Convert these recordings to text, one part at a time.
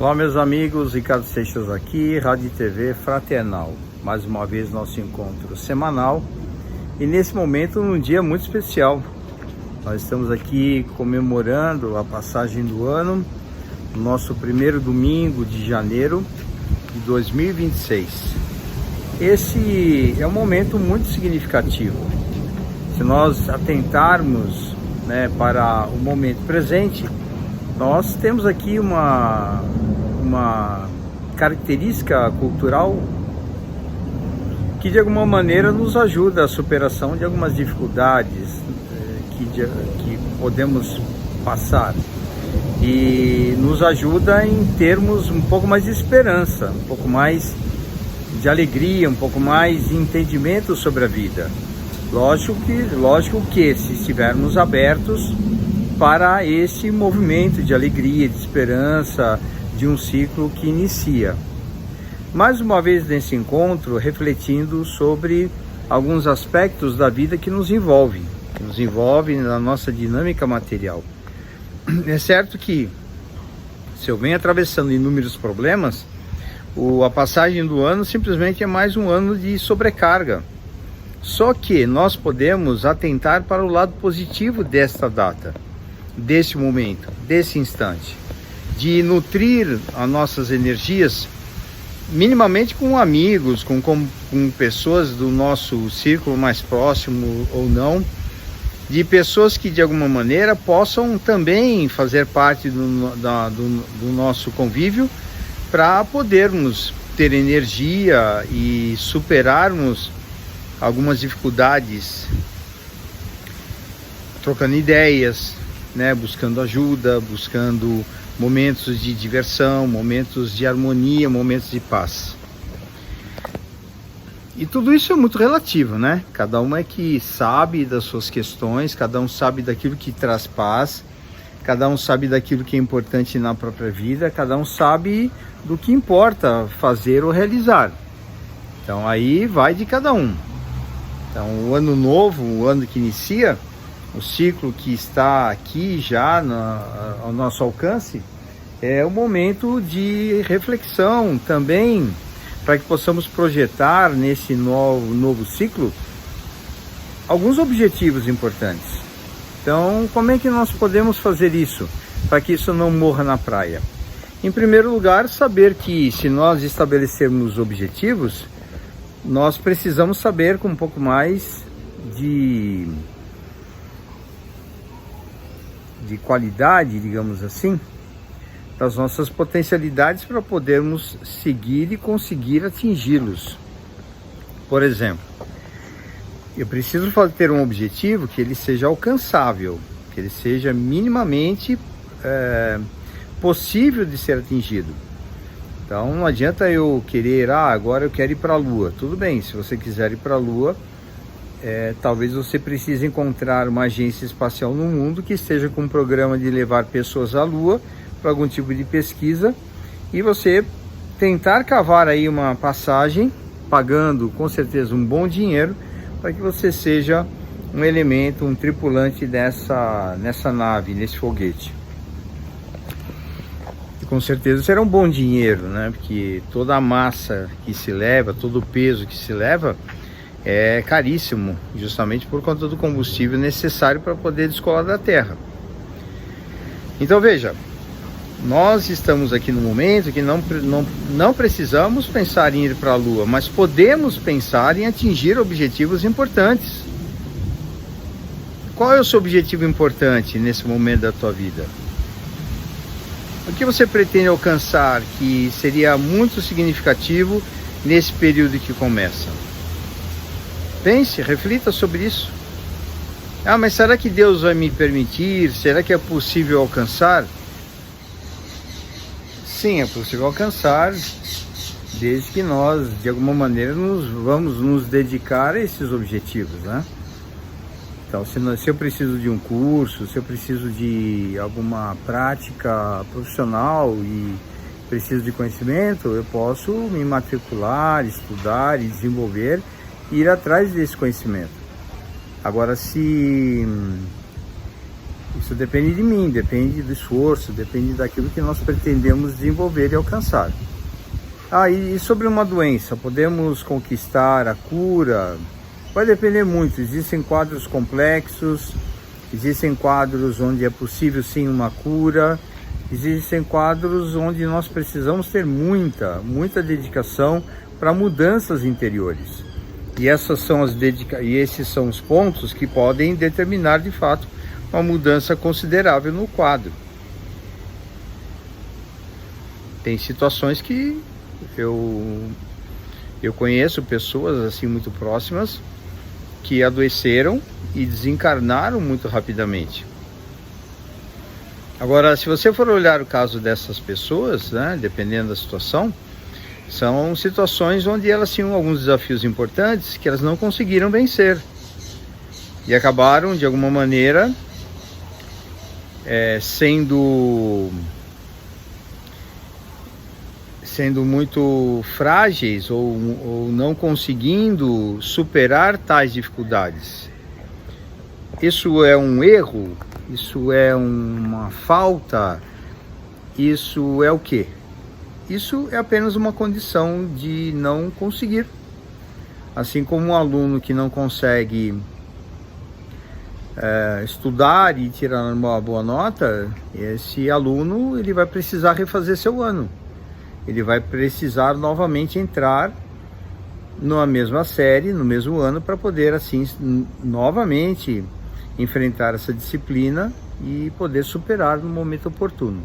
Olá meus amigos, Ricardo Seixas aqui, Rádio e TV Fraternal. Mais uma vez nosso encontro semanal e nesse momento um dia muito especial. Nós estamos aqui comemorando a passagem do ano, no nosso primeiro domingo de janeiro de 2026. Esse é um momento muito significativo. Se nós atentarmos, para o momento presente, nós temos aqui uma característica cultural que de alguma maneira nos ajuda à superação de algumas dificuldades que podemos passar e nos ajuda em termos um pouco mais de esperança, um pouco mais de alegria, um pouco mais de entendimento sobre a vida. Lógico que se estivermos abertos para esse movimento de alegria, de esperança, de um ciclo que inicia. Mais uma vez nesse encontro, refletindo sobre alguns aspectos da vida que nos envolvem na nossa dinâmica material. É certo que, se eu venho atravessando inúmeros problemas, a passagem do ano simplesmente é mais um ano de sobrecarga. Só que nós podemos atentar para o lado positivo desta data, desse momento, desse instante, de nutrir as nossas energias minimamente com amigos, com pessoas do nosso círculo mais próximo ou não, de pessoas que de alguma maneira possam também fazer parte do nosso convívio para podermos ter energia e superarmos algumas dificuldades, trocando ideias, buscando ajuda, buscando momentos de diversão, momentos de harmonia, momentos de paz. E tudo isso é muito relativo, Cada um é que sabe das suas questões, cada um sabe daquilo que traz paz, cada um sabe daquilo que é importante na própria vida, cada um sabe do que importa fazer ou realizar. Então aí vai de cada um. Então o ano novo, o ano que inicia, o ciclo que está aqui já ao nosso alcance, é um momento de reflexão também, para que possamos projetar nesse novo ciclo alguns objetivos importantes. Então, como é que nós podemos fazer isso, para que isso não morra na praia? Em primeiro lugar, saber que se nós estabelecermos objetivos, nós precisamos saber com um pouco mais de qualidade, digamos assim, das nossas potencialidades para podermos seguir e conseguir atingi-los. Por exemplo, eu preciso ter um objetivo que ele seja alcançável, que ele seja minimamente possível de ser atingido. Então não adianta eu querer, agora eu quero ir para a Lua. Tudo bem, se você quiser ir para a Lua, talvez você precise encontrar uma agência espacial no mundo que esteja com um programa de levar pessoas à Lua para algum tipo de pesquisa, e você tentar cavar aí uma passagem, pagando com certeza um bom dinheiro, para que você seja um elemento, um tripulante nessa nave, nesse foguete. E com certeza será um bom dinheiro, porque toda a massa que se leva, todo o peso que se leva é caríssimo, justamente por conta do combustível necessário para poder descolar da Terra. Então veja, nós estamos aqui no momento que não precisamos pensar em ir para a Lua, mas podemos pensar em atingir objetivos importantes. Qual é o seu objetivo importante nesse momento da tua vida? O que você pretende alcançar que seria muito significativo nesse período que começa? Pense, reflita sobre isso. Mas será que Deus vai me permitir? Será que é possível alcançar? Sim, é possível alcançar, desde que nós, de alguma maneira, vamos nos dedicar a esses objetivos, Então, se eu preciso de um curso, se eu preciso de alguma prática profissional e preciso de conhecimento, eu posso me matricular, estudar e desenvolver e ir atrás desse conhecimento. Agora, se Isso depende de mim, depende do esforço, depende daquilo que nós pretendemos desenvolver e alcançar. E sobre uma doença, podemos conquistar a cura? Vai depender muito. Existem quadros complexos, existem quadros onde é possível sim uma cura, existem quadros onde nós precisamos ter muita dedicação para mudanças interiores. E esses são os pontos que podem determinar de fato uma mudança considerável no quadro. Tem situações que eu conheço pessoas assim muito próximas que adoeceram e desencarnaram muito rapidamente. Agora, se você for olhar o caso dessas pessoas, né, dependendo da situação, são situações onde elas tinham alguns desafios importantes que elas não conseguiram vencer e acabaram de alguma maneira sendo muito frágeis ou não conseguindo superar tais dificuldades. Isso é um erro? Isso é uma falta? Isso é o quê? Isso é apenas uma condição de não conseguir. Assim como um aluno que não consegue estudar e tirar uma boa nota, esse aluno ele vai precisar refazer seu ano. Ele vai precisar novamente entrar na mesma série, no mesmo ano, para poder assim novamente enfrentar essa disciplina e poder superar no momento oportuno,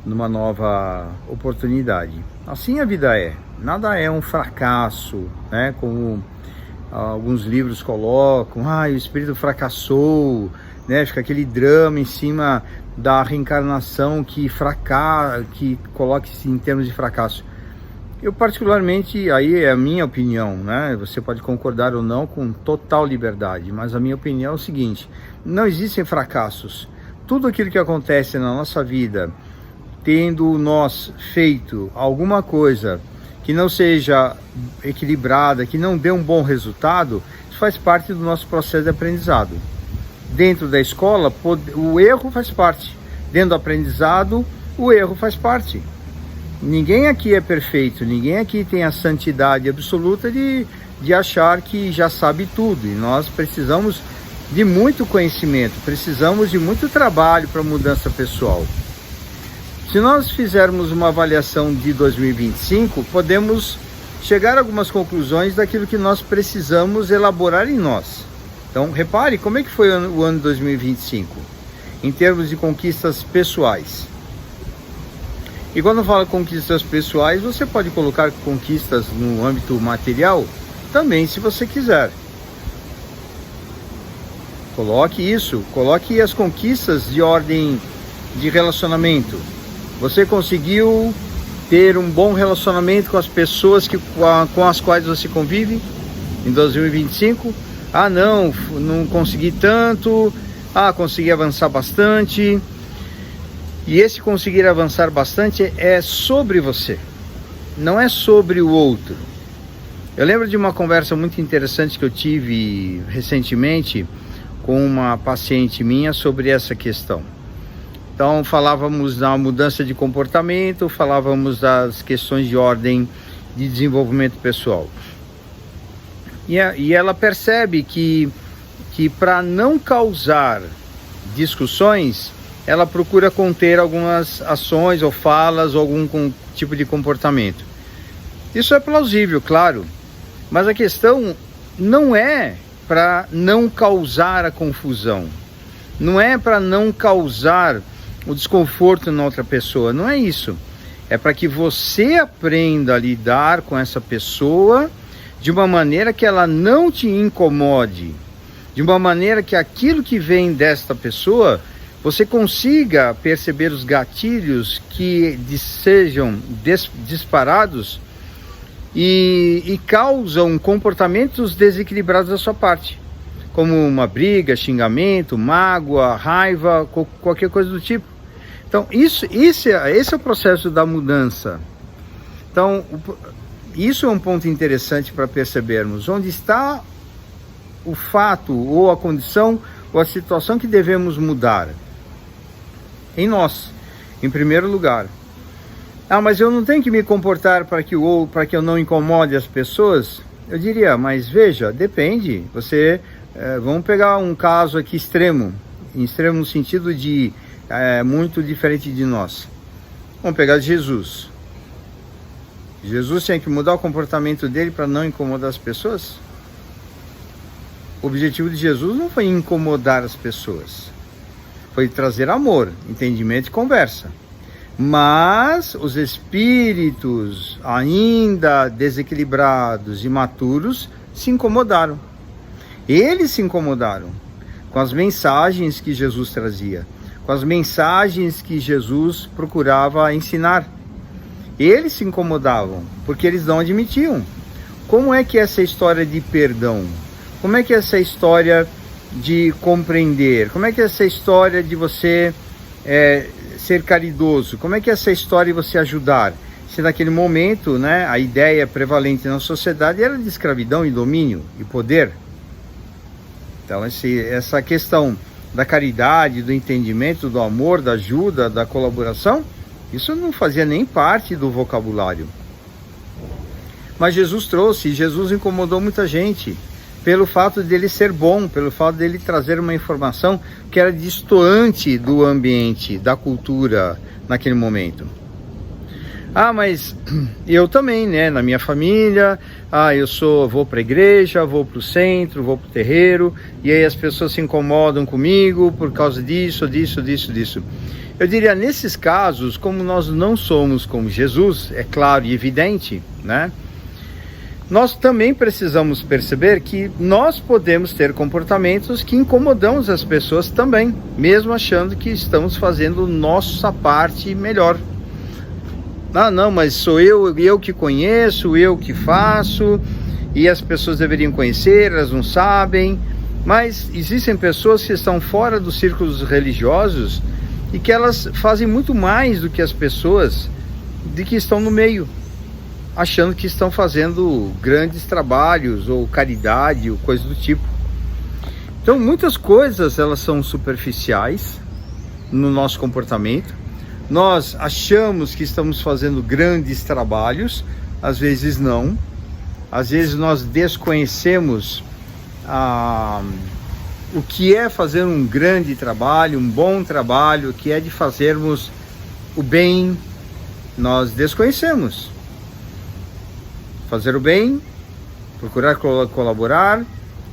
numa nova oportunidade. Assim a vida é. Nada é um fracasso, né? Como alguns livros colocam, o espírito fracassou, né? Fica aquele drama em cima da reencarnação que coloca-se em termos de fracasso. Eu particularmente, aí é a minha opinião, né? Você pode concordar ou não com total liberdade, mas a minha opinião é o seguinte: não existem fracassos. Tudo aquilo que acontece na nossa vida, tendo nós feito alguma coisa que não seja equilibrada, que não dê um bom resultado, isso faz parte do nosso processo de aprendizado. Dentro da escola, o erro faz parte. Dentro do aprendizado, o erro faz parte. Ninguém aqui é perfeito, ninguém aqui tem a santidade absoluta de achar que já sabe tudo. E nós precisamos de muito conhecimento, precisamos de muito trabalho para a mudança pessoal. Se nós fizermos uma avaliação de 2025, podemos chegar a algumas conclusões daquilo que nós precisamos elaborar em nós. Então, repare como é que foi o ano 2025, em termos de conquistas pessoais. E quando fala conquistas pessoais, você pode colocar conquistas no âmbito material também, se você quiser. Coloque as conquistas de ordem de relacionamento. Você conseguiu ter um bom relacionamento com as pessoas com as quais você convive em 2025? Não consegui tanto. Consegui avançar bastante. E esse conseguir avançar bastante é sobre você, não é sobre o outro. Eu lembro de uma conversa muito interessante que eu tive recentemente com uma paciente minha sobre essa questão. Então falávamos da mudança de comportamento, falávamos das questões de ordem de desenvolvimento pessoal. E ela percebe que para não causar discussões, ela procura conter algumas ações ou falas ou algum tipo de comportamento. Isso é plausível, claro, mas a questão não é para não causar a confusão, não é para não causar o desconforto na outra pessoa, não é isso. É para que você aprenda a lidar com essa pessoa de uma maneira que ela não te incomode, de uma maneira que aquilo que vem desta pessoa você consiga perceber os gatilhos que sejam disparados e causam comportamentos desequilibrados da sua parte, como uma briga, xingamento, mágoa, raiva, qualquer coisa do tipo. Então, esse é o processo da mudança. Então, isso é um ponto interessante para percebermos onde está o fato ou a condição ou a situação que devemos mudar? Em nós, em primeiro lugar. Ah, mas eu não tenho que me comportar para que eu não incomode as pessoas? Eu diria, mas veja, depende. Vamos pegar um caso aqui extremo no sentido de muito diferente de nós. Vamos pegar Jesus. Jesus tinha que mudar o comportamento dele para não incomodar as pessoas? O objetivo de Jesus não foi incomodar as pessoas, foi trazer amor, entendimento e conversa. Mas os espíritos ainda desequilibrados e imaturos se incomodaram. Eles se incomodaram com as mensagens que Jesus trazia, com as mensagens que Jesus procurava ensinar. Eles se incomodavam, porque eles não admitiam. Como é que é essa história de perdão? Como é que é essa história de compreender? Como é que é essa história de você ser caridoso? Como é que é essa história de você ajudar? Se naquele momento, né, a ideia prevalente na sociedade era de escravidão e domínio e poder. Então essa questão da caridade, do entendimento, do amor, da ajuda, da colaboração, isso não fazia nem parte do vocabulário. Mas Jesus trouxe, e Jesus incomodou muita gente, pelo fato dele ser bom, pelo fato dele trazer uma informação que era destoante do ambiente, da cultura naquele momento. Ah, mas eu também, né, na minha família, vou para a igreja, vou para o centro, vou para o terreiro, e aí as pessoas se incomodam comigo por causa disso. Eu diria, nesses casos, como nós não somos como Jesus, é claro e evidente, né? Nós também precisamos perceber que nós podemos ter comportamentos que incomodamos as pessoas também, mesmo achando que estamos fazendo nossa parte melhor. Ah, não, mas sou eu que conheço, eu que faço, e as pessoas deveriam conhecer, elas não sabem. Mas existem pessoas que estão fora dos círculos religiosos e que elas fazem muito mais do que as pessoas de que estão no meio, achando que estão fazendo grandes trabalhos ou caridade ou coisa do tipo. Então muitas coisas elas são superficiais no nosso comportamento. Nós achamos que estamos fazendo grandes trabalhos, às vezes não. Às vezes nós desconhecemos o que é fazer um grande trabalho, um bom trabalho, o que é de fazermos o bem, nós desconhecemos. Fazer o bem, procurar colaborar,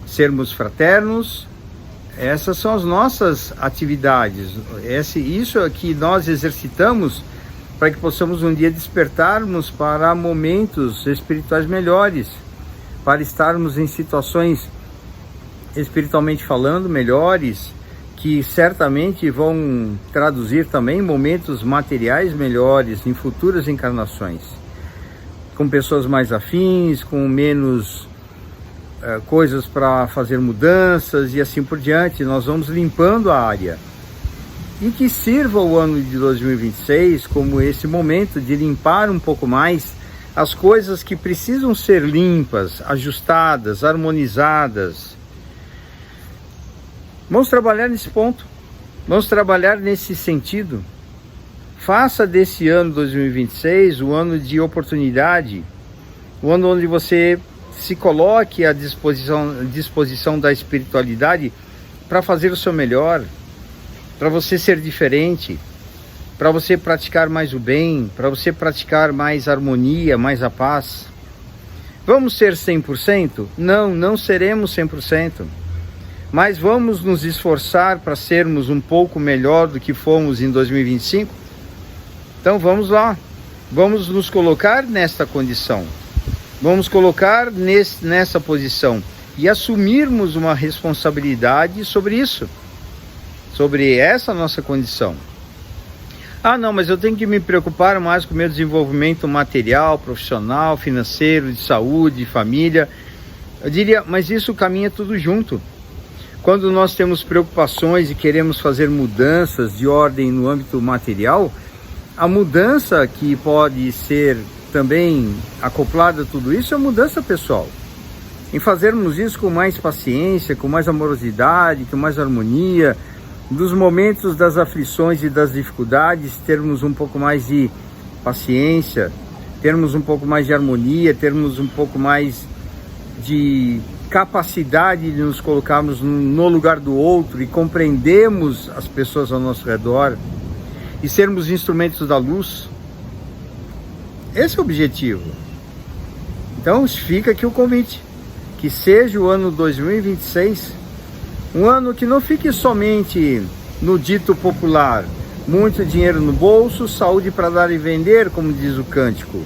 sermos fraternos, essas são as nossas atividades. Isso é que nós exercitamos para que possamos um dia despertarmos para momentos espirituais melhores, para estarmos em situações espiritualmente falando melhores, que certamente vão traduzir também momentos materiais melhores em futuras encarnações, com pessoas mais afins, com menos coisas para fazer mudanças e assim por diante. Nós vamos limpando a área. E que sirva o ano de 2026 como esse momento de limpar um pouco mais as coisas que precisam ser limpas, ajustadas, harmonizadas. Vamos trabalhar nesse ponto, vamos trabalhar nesse sentido. Faça desse ano 2026 o ano de oportunidade, o ano onde você se coloque à disposição da espiritualidade para fazer o seu melhor, para você ser diferente, para você praticar mais o bem, para você praticar mais harmonia, mais a paz. Vamos ser 100%? Não, não seremos 100%. Mas vamos nos esforçar para sermos um pouco melhor do que fomos em 2025? Então vamos lá, vamos nos colocar nesta condição, vamos colocar nessa posição e assumirmos uma responsabilidade sobre isso, sobre essa nossa condição. Ah, não, mas eu tenho que me preocupar mais com o meu desenvolvimento material, profissional, financeiro, de saúde, de família. Eu diria, mas isso caminha tudo junto. Quando nós temos preocupações e queremos fazer mudanças de ordem no âmbito material, a mudança que pode ser também acoplada a tudo isso é a mudança pessoal. em fazermos isso com mais paciência, com mais amorosidade, com mais harmonia, dos momentos das aflições e das dificuldades, termos um pouco mais de paciência, termos um pouco mais de harmonia, termos um pouco mais de capacidade de nos colocarmos no lugar do outro e compreendermos as pessoas ao nosso redor e sermos instrumentos da luz. Esse é o objetivo. Então fica aqui o convite, que seja o ano 2026 um ano que não fique somente no dito popular, muito dinheiro no bolso, saúde para dar e vender, como diz o cântico.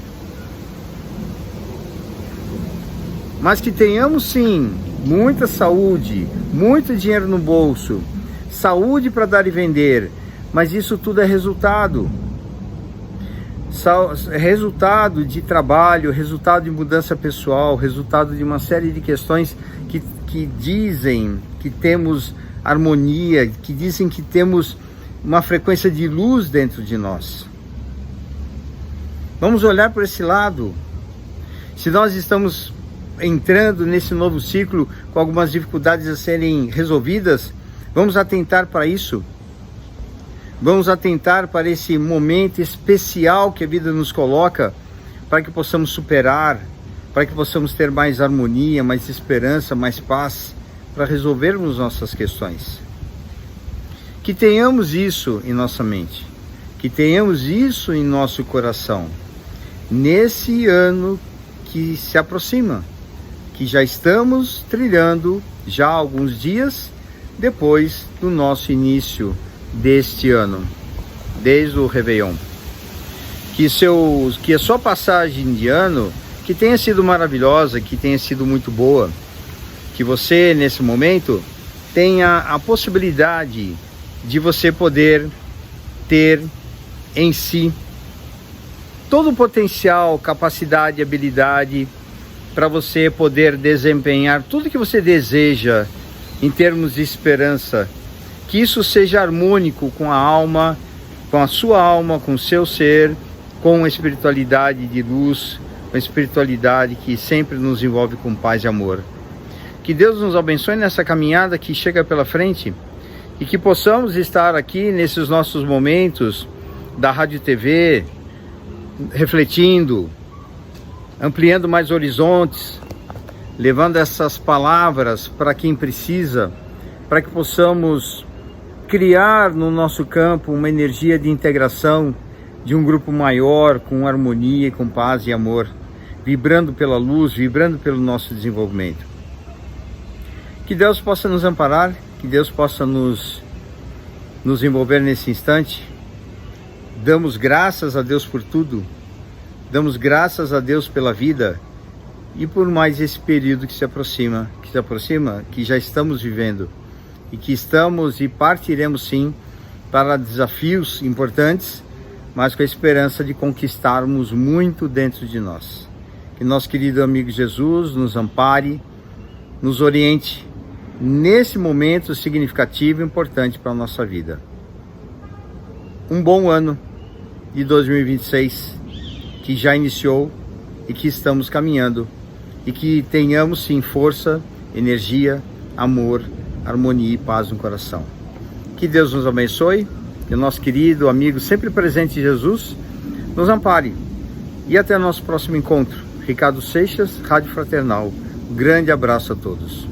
Mas que tenhamos sim muita saúde, muito dinheiro no bolso, saúde para dar e vender, mas isso tudo é resultado. Resultado de trabalho, resultado de mudança pessoal, resultado de uma série de questões que dizem que temos harmonia, que dizem que temos uma frequência de luz dentro de nós. Vamos olhar por esse lado. Se nós estamos entrando nesse novo ciclo com algumas dificuldades a serem resolvidas, vamos atentar para isso. Vamos atentar para esse momento especial que a vida nos coloca, para que possamos superar, para que possamos ter mais harmonia, mais esperança, mais paz, para resolvermos nossas questões. Que tenhamos isso em nossa mente, que tenhamos isso em nosso coração, nesse ano que se aproxima, que já estamos trilhando já há alguns dias depois do nosso início deste ano, desde o Réveillon. Que a sua passagem de ano, que tenha sido maravilhosa, que tenha sido muito boa, que você nesse momento tenha a possibilidade de você poder ter em si todo o potencial, capacidade, habilidade para você poder desempenhar tudo que você deseja em termos de esperança, que isso seja harmônico com a alma, com a sua alma, com o seu ser, com a espiritualidade de luz, com a espiritualidade que sempre nos envolve com paz e amor. Que Deus nos abençoe nessa caminhada que chega pela frente e que possamos estar aqui nesses nossos momentos da Rádio TV, refletindo, ampliando mais horizontes, levando essas palavras para quem precisa, para que possamos criar no nosso campo uma energia de integração de um grupo maior, com harmonia, com paz e amor, vibrando pela luz, vibrando pelo nosso desenvolvimento. Que Deus possa nos amparar, que Deus possa nos envolver nesse instante. Damos graças a Deus por tudo, damos graças a Deus pela vida e por mais esse período que se aproxima, que já estamos vivendo e que estamos e partiremos sim para desafios importantes, mas com a esperança de conquistarmos muito dentro de nós. Que nosso querido amigo Jesus nos ampare, nos oriente nesse momento significativo e importante para a nossa vida. Um bom ano de 2026 que já iniciou e que estamos caminhando, e que tenhamos sim força, energia, amor, harmonia e paz no coração. Que Deus nos abençoe, que o nosso querido amigo sempre presente Jesus nos ampare. E até o nosso próximo encontro. Ricardo Seixas, Rádio Fraternal. Um grande abraço a todos.